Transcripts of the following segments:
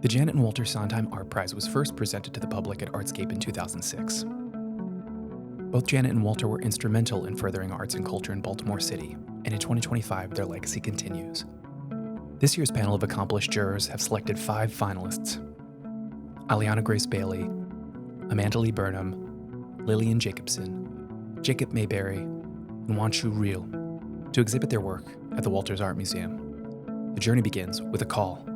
The Janet and Walter Sondheim Art Prize was first presented to the public at Artscape in 2006. Both Janet and Walter were instrumental in furthering arts and culture in Baltimore City, and in 2025, their legacy continues. This year's panel of accomplished jurors have selected 5 finalists: Aliana Grace Bailey, Amanda Lee Burnham, Lillian Jacobson, Jacob Mayberry, and Wanshu Reel, to exhibit their work at the Walters Art Museum. The journey begins with a call.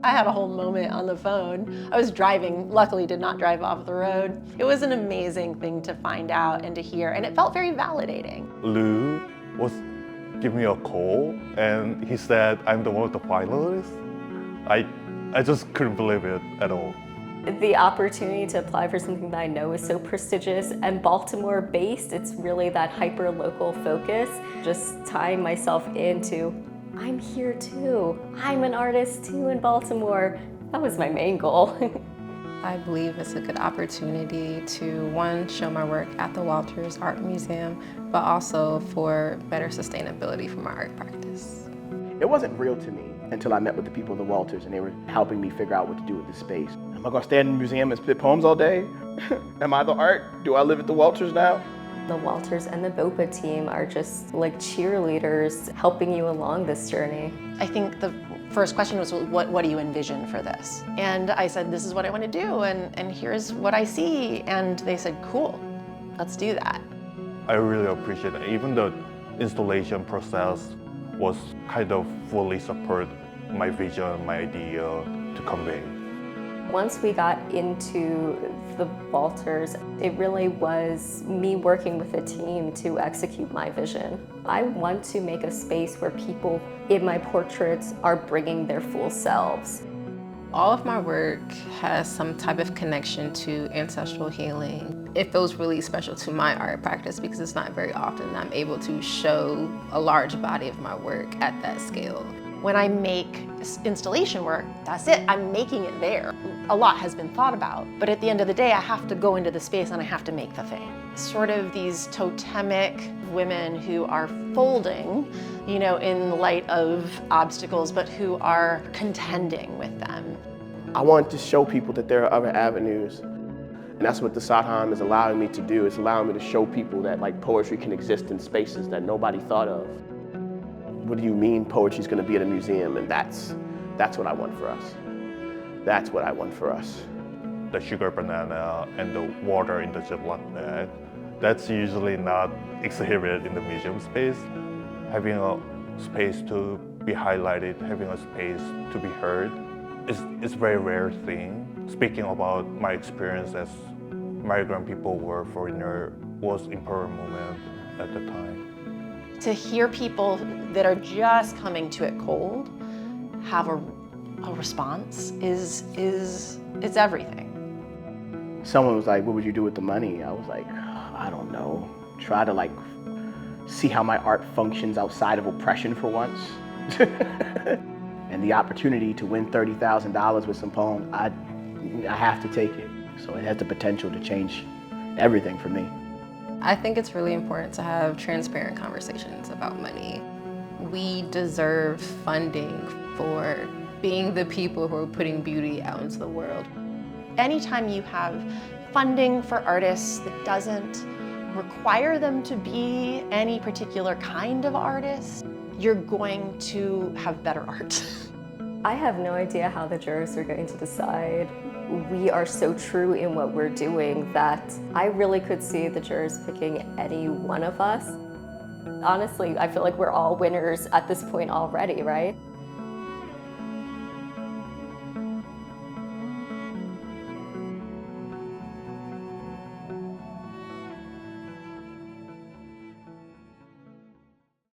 I had a whole moment on the phone. I was driving, luckily did not drive off the road. It was an amazing thing to find out and to hear, and it felt very validating. Lou was giving me a call, and he said, I'm the one of the finalists. I just couldn't believe it at all. The opportunity to apply for something that I know is so prestigious and Baltimore-based, it's really that hyper-local focus. Just tying myself into, I'm here too. I'm an artist too in Baltimore. That was my main goal. I believe it's a good opportunity to, one, show my work at the Walters Art Museum, but also for better sustainability for my art practice. It wasn't real to me until I met with the people of the Walters and they were helping me figure out what to do with this space. Am I gonna stand in the museum and spit poems all day? Am I the art? Do I live at the Walters now? The Walters and the BOPA team are just like cheerleaders helping you along this journey. I think the first question was, what do you envision for this? And I said, this is what I want to do, and here's what I see. And they said, cool, let's do that. I really appreciate it. Even the installation process was kind of fully support my vision, my idea to convey. Once we got into the Walters, it really was me working with a team to execute my vision. I want to make a space where people in my portraits are bringing their full selves. All of my work has some type of connection to ancestral healing. It feels really special to my art practice because it's not very often that I'm able to show a large body of my work at that scale. When I make installation work, that's it, I'm making it there. A lot has been thought about, but at the end of the day, I have to go into the space and I have to make the thing. Sort of these totemic women who are folding, you know, in light of obstacles, but who are contending with them. I want to show people that there are other avenues. And that's what the Sondheim is allowing me to do. It's allowing me to show people that like poetry can exist in spaces that nobody thought of. What do you mean poetry's gonna be at a museum? And that's what I want for us. That's what I want for us. The sugar banana and the water in the Ziploc bag, that's usually not exhibited in the museum space. Having a space to be highlighted, having a space to be heard, is a very rare thing. Speaking about my experience as migrant people were foreigner was an important moment at the time. To hear people that are just coming to it cold have a response it's everything. Someone was like, what would you do with the money? I was like, I don't know. Try to like see how my art functions outside of oppression for once. And the opportunity to win $30,000 with some poems, I have to take it. So it has the potential to change everything for me. I think it's really important to have transparent conversations about money. We deserve funding for being the people who are putting beauty out into the world. Anytime you have funding for artists that doesn't require them to be any particular kind of artist, you're going to have better art. I have no idea how the jurors are going to decide. We are so true in what we're doing that I really could see the jurors picking any one of us. Honestly, I feel like we're all winners at this point already, right?